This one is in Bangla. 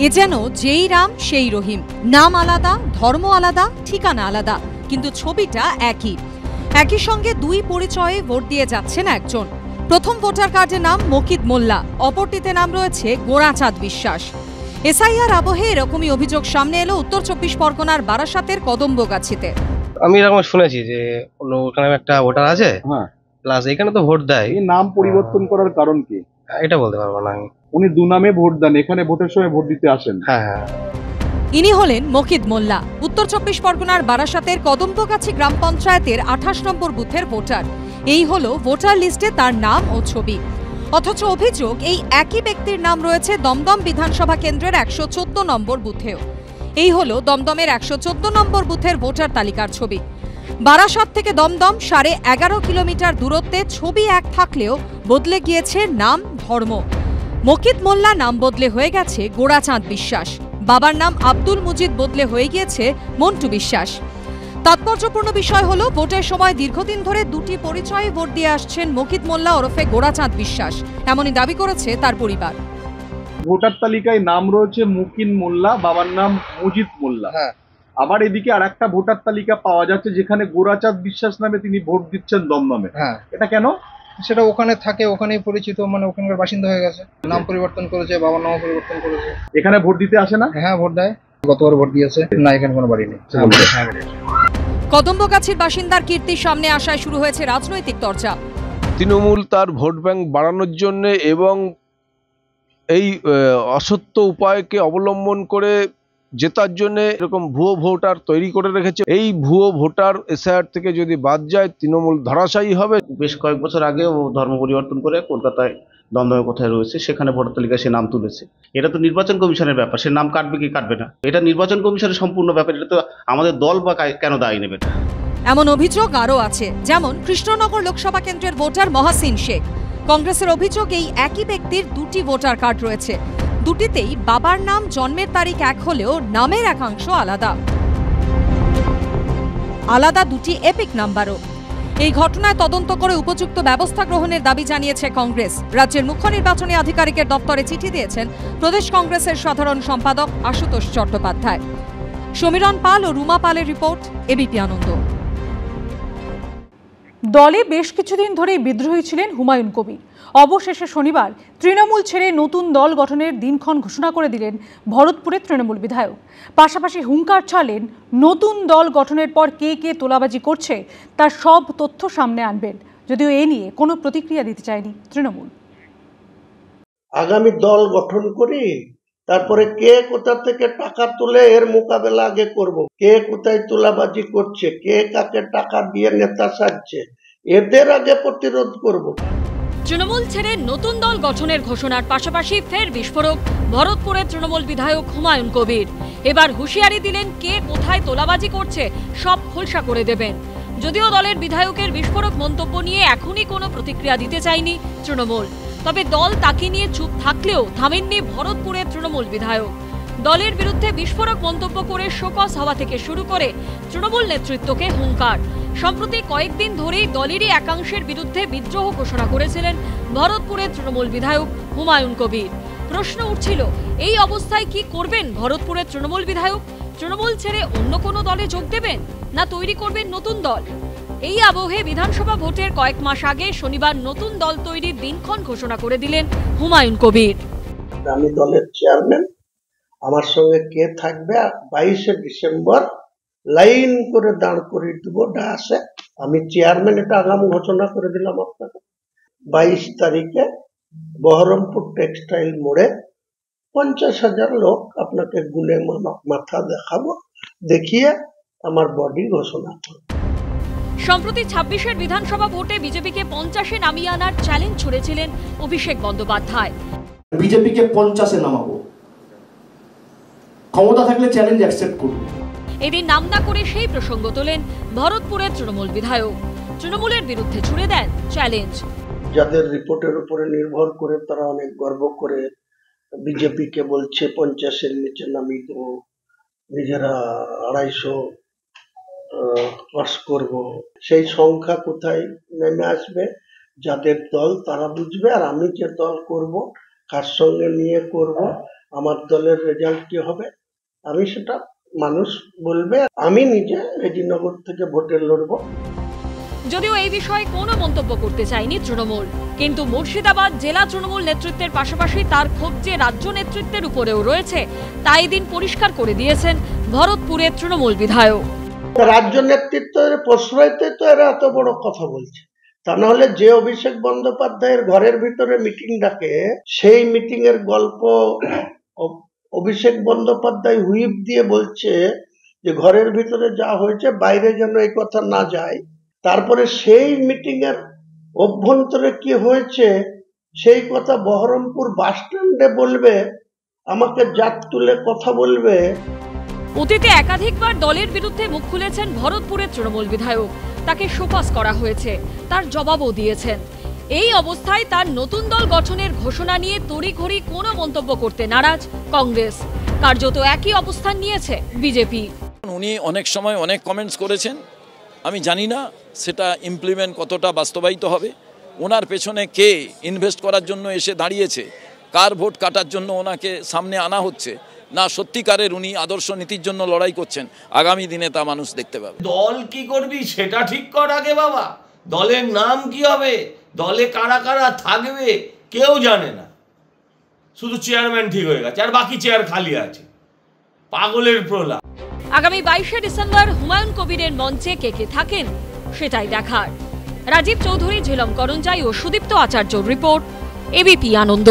এ যেন যেই রাম সেই রহিম, নাম আলাদা, ধর্ম আলাদা, ঠিকানা আলাদা, কিন্তু ছবিটা একই সঙ্গে দুই পরিচয়ে ভোট দিয়ে যাচ্ছেন একজন। প্রথম ভোটার কার্ডে নাম মকিদ মোল্লা, অপরটিতে নাম রয়েছে গোরাচাঁদ বিশ্বাস। এসআইআর আবহে এরকমই অভিযোগ সামনে এলো উত্তর ২৪ পরগনার বারাসাতের কদম্বগাছিতে। আমি এরকম শুনেছি যে ওখানে একটা ভোটার আছে, হ্যাঁ, প্লাস এখানে তো ভোট দেয়। এই নাম পরিবর্তন করার কারণ কি এটা বলতে পারবো না আমি। উনি দু নামে ভোট দেন, এখানে ভোটের সময় ভোট দিতে আসেন। হ্যাঁ। ইনি হলেন মকিদ মোল্লা, উত্তর ২৪ পরগনার বারাসাতের কদম্বগাছি গ্রাম পঞ্চায়েতের ২৮ নম্বর বুথের ভোটার। এই হলো ভোটার লিস্টে তার নাম ও ছবি। অথচ অভিযোগ এই একই ব্যক্তির নাম রয়েছে দমদম বিধানসভা কেন্দ্রের ১১৪ নম্বর বুথেও। এই হলো দমদমের ১১৪ নম্বর বুথের ভোটার তালিকার ছবি। বারাসাত থেকে দমদম ১১.৫ কিলোমিটার দূরত্বে, ছবি এক থাকলেও বদলে গিয়েছে নাম, ধর্ম। মকিদ মোল্লা নাম বদলে হয়ে গেছে গোরাচাঁদ বিশ্বাস, বাবার নাম আব্দুল মুজিদ বদলে হয়ে গিয়েছে মন্টু বিশ্বাস। তাৎপর্যপূর্ণ বিষয় হলো ভোটের সময় দীর্ঘদিন ধরে দুটি পরিচয়ে ভোট দিয়ে আসছেন মকিদ মোল্লা ওরফে গোরাচাঁদ বিশ্বাস, এমনই দাবি করেছে তার পরিবার। ভোটার তালিকায় নাম রয়েছে মুকিন মোল্লা, বাবার নাম মুজিদ মোল্লা। হ্যাঁ, আবার এদিকে আর একটা ভোটার তালিকা পাওয়া যাচ্ছে যেখানে গোরাচাঁদ বিশ্বাস নামে তিনি ভোট দিচ্ছেন দমদমে। হ্যাঁ, এটা কেন? সেটা ওখানে থাকে, ওখানেই পরিচিত, মানে ওখানকার বাসিন্দা হয়ে গেছে, নাম পরিবর্তন করেছে, বাবার নামও পরিবর্তন করেছে। এখানে ভোট দিতে আসে না? হ্যাঁ, ভোট দেয়, গতবার ভোট দিয়েছে। না, এখানে কোনো বাড়ি নেই। কদম্বগাছির বাসিন্দার কীর্তির সামনে আসায় শুরু হয়েছে রাজনৈতিক চর্চা। তৃণমূল তার ভোট ব্যাংক বাড়ানোর জন্য এবং এই অসত্য উপায়কে অবলম্বন করে জেতার জন্য এরকম ভুয়ো ভোটার তৈরি করে রেখেছে। এই ভুয়ো ভোটার এসআইআর থেকে যদি বাদ যায়, তৃণমূল ধরাশায়ী হবে। বেশ কয়েক বছর আগে ও ধর্ম পরিবর্তন করে কলকাতায় দমদমে কোথায় রয়েছে সেখানে ভোটার তালিকায় সে নাম তুলেছে। এটা তো নির্বাচন কমিশনের ব্যাপার, সে নাম কাটবে কি কাটবে না এটা নির্বাচন কমিশনের সম্পূর্ণ ব্যাপার। এটা তো আমাদের দল বা কেন দায়ী নেবে? এমন অভিযোগ আরও আছে, যেমন কৃষ্ণনগর লোকসভা কেন্দ্রের ভোটার মহাসিন শেখ। কংগ্রেসের অভিযোগ এই একই ব্যক্তির দুটি ভোটার কার্ড রয়েছে, দুটিতেই বাবার নাম, জন্মের তারিখ এক হলেও নামের একাংশ আলাদা দুটি এপিক নাম্বারও। এই ঘটনায় তদন্ত করে উপযুক্ত ব্যবস্থা গ্রহণের দাবি জানিয়েছে কংগ্রেস। রাজ্যের মুখ্য নির্বাচনী আধিকারিকের দপ্তরে চিঠি দিয়েছেন প্রদেশ কংগ্রেসের সাধারণ সম্পাদক আশুতোষ চট্টোপাধ্যায়। সমীরণ পাল ও রুমা পালের রিপোর্ট, এবিপি আনন্দ। দলে বেশ কিছুদিন ধরেই বিদ্রোহী ছিলেন হুমায়ুন কবির। অবশেষে শনিবার তৃণমূল ছেড়ে নতুন দল গঠনের দিনক্ষণ ঘোষণা করে দিলেন ভরতপুরের তৃণমূল বিধায়ক। পাশাপাশি হুঙ্কার ছাড়লেন নতুন দল গঠনের পর কে কে তোলাবাজি করছে তার সব তথ্য সামনে আনবেন। যদিও এ নিয়ে কোনো প্রতিক্রিয়া দিতে চায়নি তৃণমূল। আগামী দল গঠন করি, তারপরে কে কোথা থেকে টাকা তুলে এর মোকাবেলা আগে করব, কে কোথায় তোলাবাজি করছে, কে কাকে টাকা দিয়ে নেতা সাজছে, এদের আগে প্রতিরোধ করব। তৃণমূল ছেড়ে নতুন দল গঠনের ঘোষণার পাশাপাশি ফের বিস্ফোরক ভরতপুরের তৃণমূল বিধায়ক হুমায়ুন কবির। এবার হুঁশিয়ারি দিলেন কে কোথায় তোলাবাজি করছে সব খোলসা করে দেবেন। যদিও দলের বিধায়কের বিস্ফোরক মন্তব্য নিয়ে এখনই কোনো প্রতিক্রিয়া দিতে চায়নি তৃণমূল, তবে দল তাকে নিয়ে চুপ থাকলেও থামেননি ভরতপুরের তৃণমূল বিধায়ক। দলের বিরুদ্ধে বিস্ফোরক মন্তব্য করে শোকজ হওয়া থেকে শুরু করে তৃণমূল নেতৃত্বকে হুঙ্কার। সম্প্রতি কয়েকদিন ধরেই দলেরই একাংশের বিরুদ্ধে বিদ্রোহ ঘোষণা করেছিলেন ভরতপুরের তৃণমূল বিধায়ক হুমায়ুন কবির। প্রশ্ন উঠছিল, এই অবস্থায় কি করবেন ভরতপুরের তৃণমূল বিধায়ক? তৃণমূল ছেড়ে অন্য কোনো দলে যোগ দেবেন, না তৈরি করবেন নতুন দল? এই আবহে বিধানসভা ভোটের কয়েক মাস আগে শনিবার নতুন দল তৈরির দিনক্ষণ ঘোষণা করে দিলেন হুমায়ুন কবির। আমি দলের চেয়ারম্যান, আমার সঙ্গে কে থাকবে 22শে ডিসেম্বর লাইন করে দাঁড় করিয়ে দেবো ডায়াসে। আমি চেয়ারম্যান, এটা আগাম ঘোষণা করে দিলাম আপনাকে। 22 তারিখে বহরমপুর টেক্সটাইল মোড়ে 50,000 লোক আপনাকে গুনে মাথা দেখাবো, দেখিয়ে আমার বডি ঘোষণা করব। সম্প্রতি 26-এর বিধানসভা ভোটে বিজেপিকে 50-এ নামিয়ে আনার চ্যালেঞ্জ ছুড়েছিলেন অভিষেক বন্দ্যোপাধ্যায়। বিজেপিকে 50-এ নামাবো, ক্ষমতা থাকলে চ্যালেঞ্জ অ্যাকসেপ্ট করব। এদিন নাম না করে সেই প্রসঙ্গ তোলেন ভরতপুরের তৃণমূল বিধায়ক। তৃণমূলের বিরুদ্ধে ছুড়ে দেন চ্যালেঞ্জ। যাদের রিপোর্টের উপরে নির্ভর করে তারা অনেক গর্ব করে বিজেপিকে বলছে 50-এর নিচে নামিয়ে দেবো, নিজেরা 250 পাস করব, সেই সংখ্যা কোথায় নেমে আসবে যাদের দল তারা বুঝবে। আর আমি যে দল করব, কার সঙ্গে নিয়ে করব, আমার দলের রেজাল্ট কি হবে আমি সেটা মানুষ বলবে। আমি নিজে রেজিনগর থেকে ভোটে লড়বো। যদিও এই বিষয়ে কোনো মন্তব্য করতে চায়নি তৃণমূল, কিন্তু মুর্শিদাবাদ জেলা তৃণমূল নেতৃত্বের পাশাপাশি তার ক্ষোভ যে রাজ্য নেতৃত্বের উপরেও রয়েছে তাই দিন পরিষ্কার করে দিয়েছেন ভরতপুরের তৃণমূল বিধায়ক। রাজ্য নেতৃত্বের প্রশ্রয়তে তো এরা এত বড় কথা বলছে, তা নাহলে যে অভিষেক বন্দ্যোপাধ্যায়ের ঘরের ভিতরে মিটিং ডাকে সেই মিটিং এর গল্প অভিষেক বন্দ্যোপাধ্যায় হুইপ দিয়ে বলছে যে ঘরের ভিতরে যা হয়েছে বাইরে যেন এই কথা না যায়। তারপরে সেই মিটিং এর অভ্যন্তরে কি হয়েছে সেই কথা বহরমপুর বাস স্ট্যান্ডে বলবে, আমাকে জাত তুলে কথা বলবে। অতীতে একাধিকবার দলের বিরুদ্ধে মুখ খুলেছেন ভরতপুরের তৃণমূল বিধায়ক, তাকে শোকজ করা হয়েছে, তার জবাবও দিয়েছেন। এই অবস্থায় তার নতুন দল গঠনের ঘোষণা নিয়ে তড়িঘড়ি কোনো মন্তব্য করতে নারাজ কংগ্রেস। কার্যত একই অবস্থান নিয়েছে বিজেপি। উনি অনেক সময় অনেক কমেন্টস করেছেন, আমি জানি না সেটা ইমপ্লিমেন্ট কতটা বাস্তবায়িত হবে। ওনার পেছনে কে ইনভেস্ট করার জন্য এসে দাঁড়িয়েছে, কার ভোট কাটার জন্য ওনাকে সামনে আনা হচ্ছে, না সত্যিকারের উনি আদর্শ নীতির জন্য লড়াই করছেন, আগামী দিনে তা মানুষ দেখতে পাবে। দল কি করবি সেটা ঠিক কর আগে বাবা, দলের নাম কি হবে, দলে কারা কারা থাকবে কেউ জানে না, শুধু চেয়ারম্যান ঠিক হয়ে গেছে আর বাকি চেয়ার খালি আছে, পাগলের প্রলাপ। আগামী 22শে ডিসেম্বর হুমায়ুন কবিরের মঞ্চে কে কে থাকেন সেটাই দেখার। রাজীব চৌধুরী, ঝিলম করঞ্জাই ও সুদীপ্ত আচার্যর রিপোর্ট, এবিপি আনন্দ।